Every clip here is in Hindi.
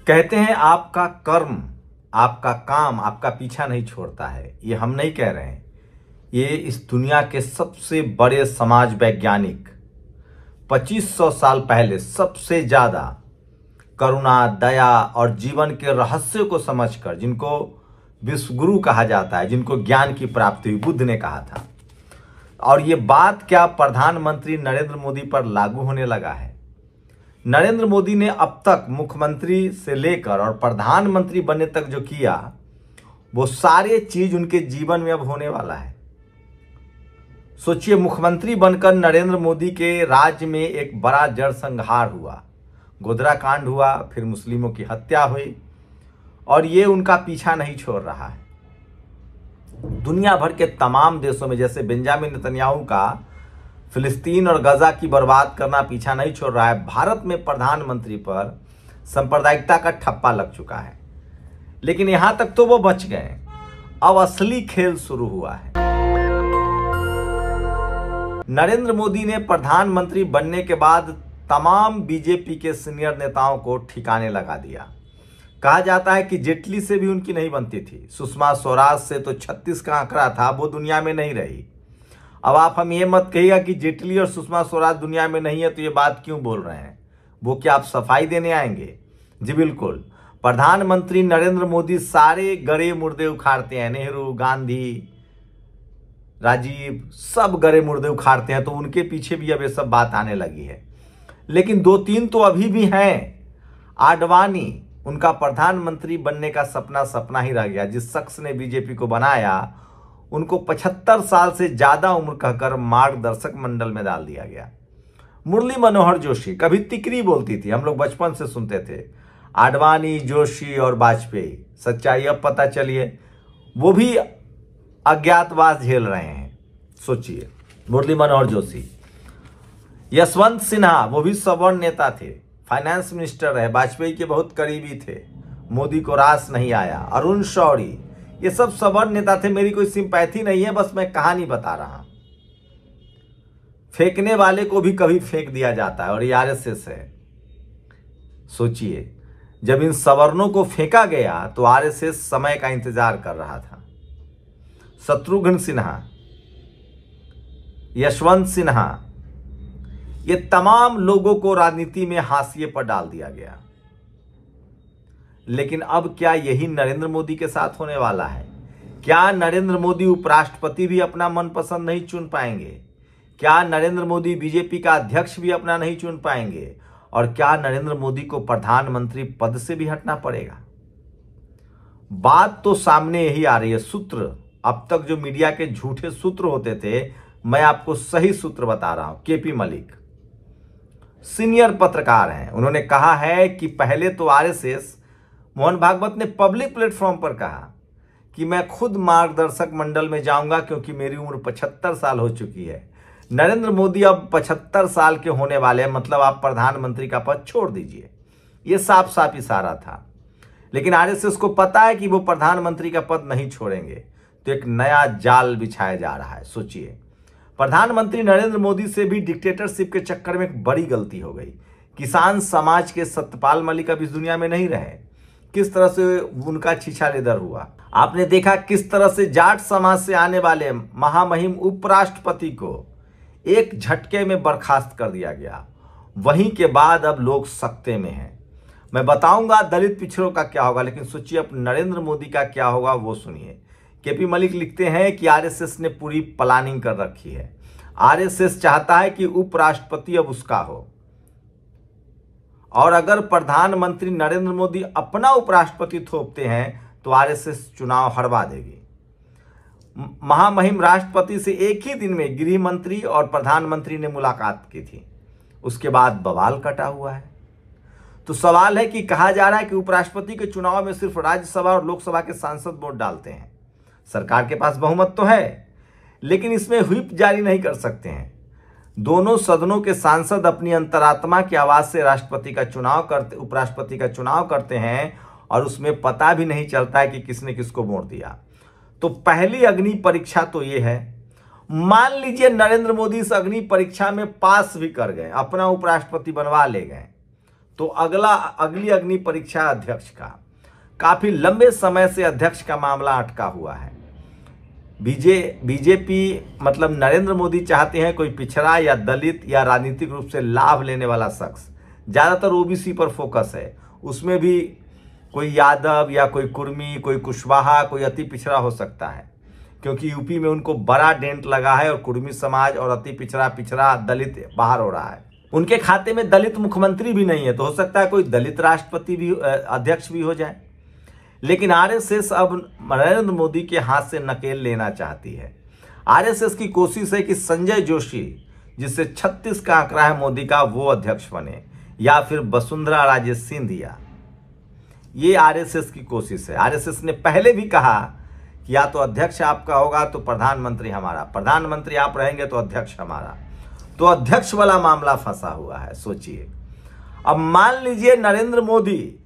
कहते हैं आपका कर्म, आपका काम आपका पीछा नहीं छोड़ता है। ये हम नहीं कह रहे हैं, ये इस दुनिया के सबसे बड़े समाज वैज्ञानिक 2500 साल पहले सबसे ज्यादा करुणा, दया और जीवन के रहस्य को समझकर, जिनको विश्वगुरु कहा जाता है, जिनको ज्ञान की प्राप्ति हुई, बुद्ध ने कहा था। और ये बात क्या प्रधानमंत्री नरेंद्र मोदी पर लागू होने लगा है। नरेंद्र मोदी ने अब तक मुख्यमंत्री से लेकर और प्रधानमंत्री बनने तक जो किया, वो सारे चीज उनके जीवन में अब होने वाला है। सोचिए, मुख्यमंत्री बनकर नरेंद्र मोदी के राज्य में एक बड़ा जड़संहार हुआ, गोधरा कांड हुआ, फिर मुस्लिमों की हत्या हुई, और ये उनका पीछा नहीं छोड़ रहा है। दुनिया भर के तमाम देशों में, जैसे बेंजामिन नेतन्याहू का फिलिस्तीन और गजा की बर्बाद करना पीछा नहीं छोड़ रहा है, भारत में प्रधानमंत्री पर सांप्रदायिकता का ठप्पा लग चुका है। लेकिन यहां तक तो वो बच गए, अब असली खेल शुरू हुआ है। नरेंद्र मोदी ने प्रधानमंत्री बनने के बाद तमाम बीजेपी के सीनियर नेताओं को ठिकाने लगा दिया। कहा जाता है कि जेटली से भी उनकी नहीं बनती थी, सुषमा स्वराज से तो 36 का आंकड़ा था, वो दुनिया में नहीं रही। अब आप हम ये मत कहिएगा कि जेटली और सुषमा स्वराज दुनिया में नहीं है तो ये बात क्यों बोल रहे हैं, वो क्या आप सफाई देने आएंगे? जी बिल्कुल, प्रधानमंत्री नरेंद्र मोदी सारे गड़े मुर्दे उखाड़ते हैं। नेहरू, गांधी, राजीव, सब गड़े मुर्दे उखाड़ते हैं, तो उनके पीछे भी अब ये सब बात आने लगी है। लेकिन 2-3 तो अभी भी हैं। आडवाणी, उनका प्रधानमंत्री बनने का सपना सपना ही रह गया। जिस शख्स ने बीजेपी को बनाया, उनको 75 साल से ज्यादा उम्र कहकर मार्गदर्शक मंडल में डाल दिया गया। मुरली मनोहर जोशी कभी तिकरी बोलती थी, हम लोग बचपन से सुनते थे। आडवाणी, जोशी और वाजपेयी, सच्चाई अब पता चलिए वो भी अज्ञातवास झेल रहे हैं। सोचिए, मुरली मनोहर जोशी। यशवंत सिन्हा, वो भी सवर्ण नेता थे, फाइनेंस मिनिस्टर रहे, वाजपेयी के बहुत करीबी थे, मोदी को रास नहीं आया। अरुण शौरी, ये सब सवर्ण नेता थे। मेरी कोई सिंपैथी नहीं है, बस मैं कहानी बता रहा हूं। फेंकने वाले को भी कभी फेंक दिया जाता है, और ये आरएसएस है। सोचिए, जब इन सवर्णों को फेंका गया तो आरएसएस समय का इंतजार कर रहा था। शत्रुघ्न सिन्हा, यशवंत सिन्हा, ये तमाम लोगों को राजनीति में हाशिए पर डाल दिया गया। लेकिन अब क्या यही नरेंद्र मोदी के साथ होने वाला है? क्या नरेंद्र मोदी उपराष्ट्रपति भी अपना मनपसंद नहीं चुन पाएंगे? क्या नरेंद्र मोदी बीजेपी का अध्यक्ष भी अपना नहीं चुन पाएंगे? और क्या नरेंद्र मोदी को प्रधानमंत्री पद से भी हटना पड़ेगा? बात तो सामने यही आ रही है। सूत्र, अब तक जो मीडिया के झूठे सूत्र होते थे, मैं आपको सही सूत्र बता रहा हूं। केपी मलिक सीनियर पत्रकार हैं, उन्होंने कहा है कि पहले तो आरएसएस, मोहन भागवत ने पब्लिक प्लेटफॉर्म पर कहा कि मैं खुद मार्गदर्शक मंडल में जाऊंगा क्योंकि मेरी उम्र 75 साल हो चुकी है। नरेंद्र मोदी अब 75 साल के होने वाले हैं, मतलब आप प्रधानमंत्री का पद छोड़ दीजिए। यह साफ साफ इशारा था। लेकिन आरएसएस को पता है कि वो प्रधानमंत्री का पद नहीं छोड़ेंगे, तो एक नया जाल बिछाया जा रहा है। सोचिए, प्रधानमंत्री नरेंद्र मोदी से भी डिक्टेटरशिप के चक्कर में एक बड़ी गलती हो गई। किसान समाज के सत्यपाल मलिक अब इस दुनिया में नहीं रहे। किस तरह से उनका छीछालेदर हुआ। आपने देखा किस तरह से जाट समाज से आने वाले महामहिम उपराष्ट्रपति को एक झटके में बर्खास्त कर दिया गया। वहीं के बाद अब लोग सकते में हैं। मैं बताऊंगा दलित पिछड़ों का क्या होगा, लेकिन सोचिए अब नरेंद्र मोदी का क्या होगा, वो सुनिए। केपी मलिक लिखते हैं कि आरएसएस ने पूरी प्लानिंग कर रखी है। आरएसएस चाहता है कि उपराष्ट्रपति अब उसका हो, और अगर प्रधानमंत्री नरेंद्र मोदी अपना उपराष्ट्रपति थोपते हैं तो आरएसएस चुनाव हरवा देगी। महामहिम राष्ट्रपति से एक ही दिन में गृह मंत्री और प्रधानमंत्री ने मुलाकात की थी। उसके बाद बवाल कटा हुआ है। तो सवाल है कि कहा जा रहा है कि उपराष्ट्रपति के चुनाव में सिर्फ राज्यसभा और लोकसभा के सांसद वोट डालते हैं। सरकार के पास बहुमत तो है, लेकिन इसमें व्हिप जारी नहीं कर सकते हैं। दोनों सदनों के सांसद अपनी अंतरात्मा की आवाज से राष्ट्रपति का चुनाव करते, उपराष्ट्रपति का चुनाव करते हैं, और उसमें पता भी नहीं चलता है कि किसने किसको वोट दिया। तो पहली अग्नि परीक्षा तो ये है। मान लीजिए नरेंद्र मोदी इस अग्नि परीक्षा में पास भी कर गए, अपना उपराष्ट्रपति बनवा ले गए, तो अगली अग्नि परीक्षा अध्यक्ष का। काफी लंबे समय से अध्यक्ष का मामला अटका हुआ है। बीजेपी मतलब नरेंद्र मोदी चाहते हैं कोई पिछड़ा या दलित या राजनीतिक रूप से लाभ लेने वाला शख्स, ज्यादातर ओबीसी पर फोकस है, उसमें भी कोई यादव या कोई कुर्मी, कोई कुशवाहा, कोई अति पिछड़ा हो सकता है, क्योंकि यूपी में उनको बड़ा डेंट लगा है और कुर्मी समाज और अति पिछड़ा दलित बाहर हो रहा है। उनके खाते में दलित मुख्यमंत्री भी नहीं है, तो हो सकता है कोई दलित राष्ट्रपति भी अध्यक्ष भी हो जाए। लेकिन आरएसएस अब नरेंद्र मोदी के हाथ से नकेल लेना चाहती है। आरएसएस की कोशिश है कि संजय जोशी, जिससे 36 का आंकड़ा है मोदी का, वो अध्यक्ष बने, या फिर वसुंधरा राजे सिंधिया। ये आरएसएस की कोशिश है। आरएसएस ने पहले भी कहा कि या तो अध्यक्ष आपका होगा तो प्रधानमंत्री हमारा, प्रधानमंत्री आप रहेंगे तो अध्यक्ष हमारा। तो अध्यक्ष वाला मामला फंसा हुआ है। सोचिए, अब मान लीजिए नरेंद्र मोदी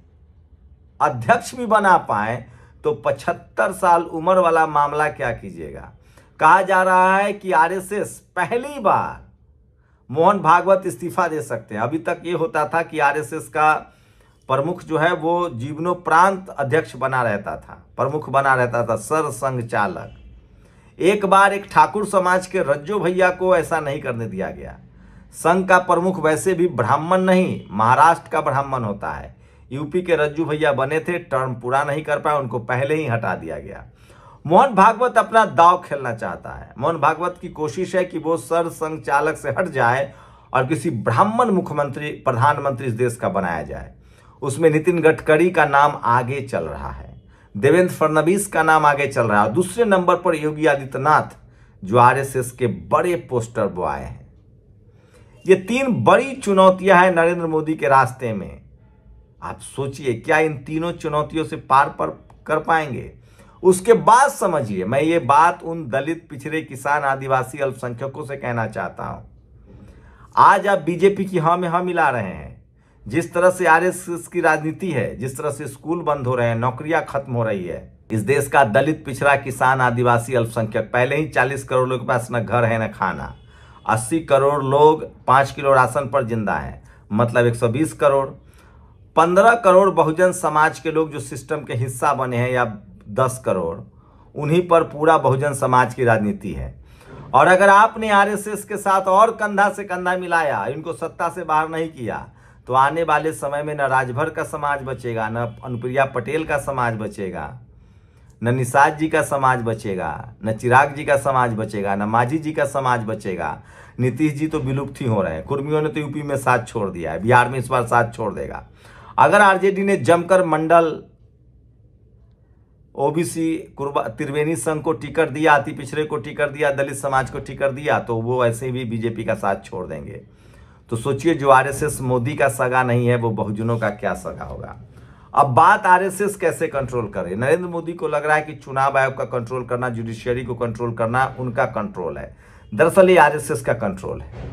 अध्यक्ष भी बना पाए तो 75 साल उम्र वाला मामला क्या कीजिएगा। कहा जा रहा है कि आरएसएस पहली बार मोहन भागवत इस्तीफा दे सकते हैं। अभी तक ये होता था कि आरएसएस का प्रमुख जो है वो जीवनोपरांत अध्यक्ष बना रहता था, प्रमुख बना रहता था, सरसंघ चालक। एक बार एक ठाकुर समाज के रज्जो भैया को ऐसा नहीं करने दिया गया। संघ का प्रमुख वैसे भी ब्राह्मण नहीं, महाराष्ट्र का ब्राह्मण होता है। यूपी के रज्जू भैया बने थे, टर्म पूरा नहीं कर पाए, उनको पहले ही हटा दिया गया। मोहन भागवत अपना दांव खेलना चाहता है। मोहन भागवत की कोशिश है कि वो सरसंघ चालक से हट जाए और किसी ब्राह्मण मुख्यमंत्री, प्रधानमंत्री इस देश का बनाया जाए। उसमें नितिन गडकरी का नाम आगे चल रहा है, देवेंद्र फडणवीस का नाम आगे चल रहा है, और दूसरे नंबर पर योगी आदित्यनाथ, जो आरएसएस के बड़े पोस्टर बॉय हैं। ये 3 बड़ी चुनौतियां हैं नरेंद्र मोदी के रास्ते में। आप सोचिए, क्या इन तीनों चुनौतियों से पार कर पाएंगे? उसके बाद समझिए, मैं ये बात उन दलित, पिछड़े, किसान, आदिवासी, अल्पसंख्यकों से कहना चाहता हूं। आज आप बीजेपी की हाँ में हाँ मिला रहे हैं। जिस तरह से आरएसएस की राजनीति है, जिस तरह से स्कूल बंद हो रहे हैं, नौकरियां खत्म हो रही है, इस देश का दलित, पिछड़ा, किसान, आदिवासी, अल्पसंख्यक, पहले ही 40 करोड़ लोगों के पास न घर है न खाना, 80 करोड़ लोग 5 किलो राशन पर जिंदा है, मतलब 120 करोड़, 15 करोड़ बहुजन समाज के लोग जो सिस्टम के हिस्सा बने हैं, या 10 करोड़, उन्हीं पर पूरा बहुजन समाज की राजनीति है। और अगर आपने आरएसएस के साथ और कंधा से कंधा मिलाया, इनको सत्ता से बाहर नहीं किया, तो आने वाले समय में न राजभर का समाज बचेगा, न अनुप्रिया पटेल का समाज बचेगा, न निषाद जी का समाज बचेगा, न चिराग जी का समाज बचेगा, न मांझी जी का समाज बचेगा। नीतीश जी तो विलुप्त ही हो रहे हैं। कुर्मियों ने तो यूपी में साथ छोड़ दिया है, बिहार में इस बार साथ छोड़ देगा। अगर आरजेडी ने जमकर मंडल, ओबीसी, त्रिवेणी संघ को टिकट दिया, अति पिछड़े को टिकट दिया, दलित समाज को टिकट दिया, तो वो ऐसे भी बीजेपी का साथ छोड़ देंगे। तो सोचिए, जो आरएसएस मोदी का सगा नहीं है, वो बहुजनों का क्या सगा होगा। अब बात आरएसएस कैसे कंट्रोल करे। नरेंद्र मोदी को लग रहा है कि चुनाव आयोग का कंट्रोल करना, जुडिशियरी को कंट्रोल करना उनका कंट्रोल है। दरअसल ये आरएसएस का कंट्रोल है।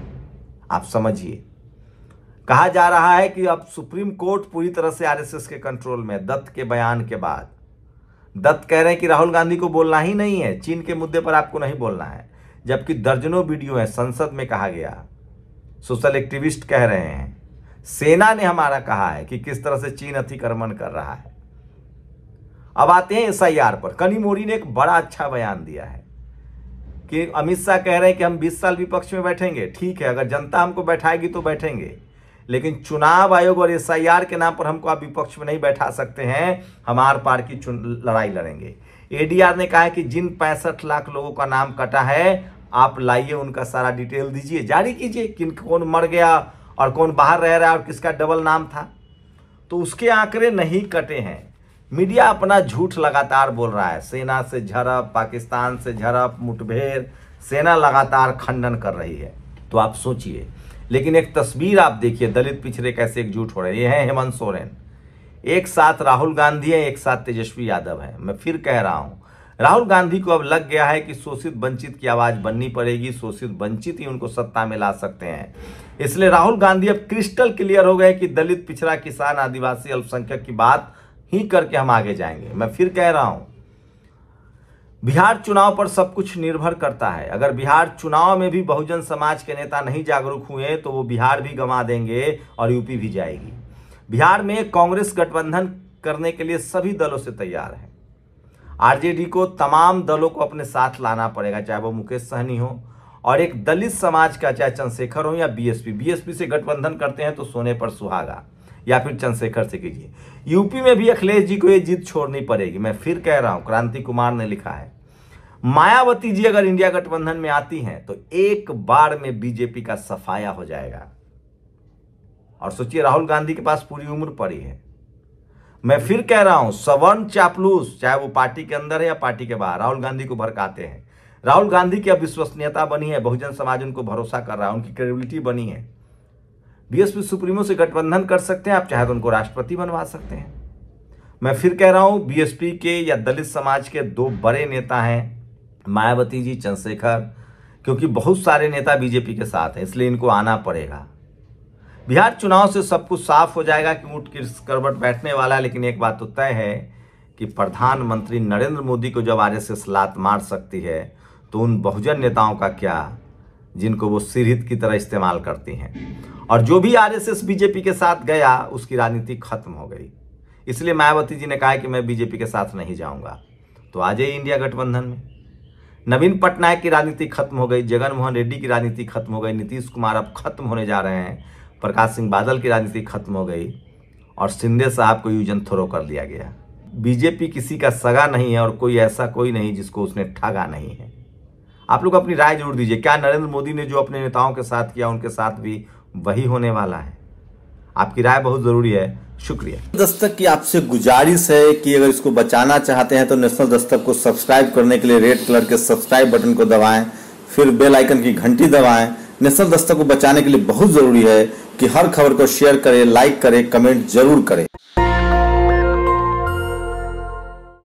आप समझिए, कहा जा रहा है कि अब सुप्रीम कोर्ट पूरी तरह से आरएसएस के कंट्रोल में। दत्त के बयान के बाद दत्त कह रहे हैं कि राहुल गांधी को बोलना ही नहीं है, चीन के मुद्दे पर आपको नहीं बोलना है, जबकि दर्जनों वीडियो है, संसद में कहा गया, सोशल एक्टिविस्ट कह रहे हैं, सेना ने हमारा कहा है कि किस तरह से चीन अतिक्रमण कर रहा है। अब आते हैं एसआईआर पर। कनिमोरी ने एक बड़ा अच्छा बयान दिया है कि अमित शाह कह रहे हैं कि हम 20 साल विपक्ष में बैठेंगे। ठीक है, अगर जनता हमको बैठाएगी तो बैठेंगे, लेकिन चुनाव आयोग और एसआईआर के नाम पर हमको आप विपक्ष में नहीं बैठा सकते हैं। हम आर पार की लड़ाई लड़ेंगे। एडीआर ने कहा है कि जिन 65 लाख लोगों का नाम कटा है, आप लाइए, उनका सारा डिटेल दीजिए, जारी कीजिए, किन कौन मर गया और कौन बाहर रह रहा है और किसका डबल नाम था। तो उसके आंकड़े नहीं कटे हैं। मीडिया अपना झूठ लगातार बोल रहा है। सेना से झड़प, पाकिस्तान से झड़प, मुठभेड़, सेना लगातार खंडन कर रही है। तो आप सोचिए, लेकिन एक तस्वीर आप देखिए, दलित पिछड़े कैसे एकजुट हो रहे हैं। ये है हेमंत सोरेन, एक साथ राहुल गांधी है, एक साथ तेजस्वी यादव है। मैं फिर कह रहा हूं, राहुल गांधी को अब लग गया है कि शोषित वंचित की आवाज बननी पड़ेगी, शोषित वंचित ही उनको सत्ता में ला सकते हैं। इसलिए राहुल गांधी अब क्रिस्टल क्लियर हो गए कि दलित, पिछड़ा, किसान, आदिवासी, अल्पसंख्यक की बात ही करके हम आगे जाएंगे। मैं फिर कह रहा हूं, बिहार चुनाव पर सब कुछ निर्भर करता है। अगर बिहार चुनाव में भी बहुजन समाज के नेता नहीं जागरूक हुए तो वो बिहार भी गंवा देंगे और यूपी भी जाएगी। बिहार में कांग्रेस गठबंधन करने के लिए सभी दलों से तैयार है। आरजेडी को तमाम दलों को अपने साथ लाना पड़ेगा, चाहे वो मुकेश सहनी हो और एक दलित समाज का, चाहे चंद्रशेखर हो या बीएसपी से गठबंधन करते हैं तो सोने पर सुहागा, या फिर चंद्रशेखर से कीजिए। यूपी में भी अखिलेश जी को ये जीत छोड़नी पड़ेगी। मैं फिर कह रहा हूं, क्रांति कुमार ने लिखा है, मायावती जी अगर इंडिया गठबंधन में आती हैं तो एक बार में बीजेपी का सफाया हो जाएगा। और सोचिए, राहुल गांधी के पास पूरी उम्र पड़ी है। मैं फिर कह रहा हूं, सवर्ण चापलूस, चाहे वो पार्टी के अंदर है या पार्टी के बाहर, राहुल गांधी को भड़काते हैं। राहुल गांधी की अब विश्वसनीयता बनी है, बहुजन समाज उनको भरोसा कर रहा है, उनकी क्रेडिबिलिटी बनी है। बीएसपी सुप्रीमो से गठबंधन कर सकते हैं, आप चाहे तो उनको राष्ट्रपति बनवा सकते हैं। मैं फिर कह रहा हूं, बीएसपी के या दलित समाज के दो बड़े नेता हैं, मायावती जी, चंद्रशेखर, क्योंकि बहुत सारे नेता बीजेपी के साथ हैं, इसलिए इनको आना पड़ेगा। बिहार चुनाव से सब कुछ साफ हो जाएगा कि ऊंट किस करवट बैठने वाला है। लेकिन एक बात तो तय है कि प्रधानमंत्री नरेंद्र मोदी को जब आरएसएस लात मार सकती है तो उन बहुजन नेताओं का क्या, जिनको वो सिरहित की तरह इस्तेमाल करती हैं। और जो भी आरएसएस बीजेपी के साथ गया उसकी राजनीति खत्म हो गई। इसलिए मायावती जी ने कहा कि मैं बीजेपी के साथ नहीं जाऊंगा। तो आ जाइए इंडिया गठबंधन में। नवीन पटनायक की राजनीति खत्म हो गई, जगन मोहन रेड्डी की राजनीति खत्म हो गई, नीतीश कुमार अब खत्म होने जा रहे हैं, प्रकाश सिंह बादल की राजनीति खत्म हो गई और शिंदे साहब को यूजन थ्रो कर दिया गया। बीजेपी किसी का सगा नहीं है और कोई ऐसा कोई नहीं जिसको उसने ठगा नहीं है। आप लोग अपनी राय जरूर दीजिए, क्या नरेंद्र मोदी ने जो अपने नेताओं के साथ किया उनके साथ भी वही होने वाला है? आपकी राय बहुत जरूरी है। शुक्रिया। दस्तक की आपसे गुजारिश है कि अगर इसको बचाना चाहते हैं तो नेशनल दस्तक को सब्सक्राइब करने के लिए रेड कलर के सब्सक्राइब बटन को दबाएं, फिर बेल आइकन की घंटी दबाएं। नेशनल दस्तक को बचाने के लिए बहुत जरूरी है कि हर खबर को शेयर करें, लाइक करें, कमेंट जरूर करें।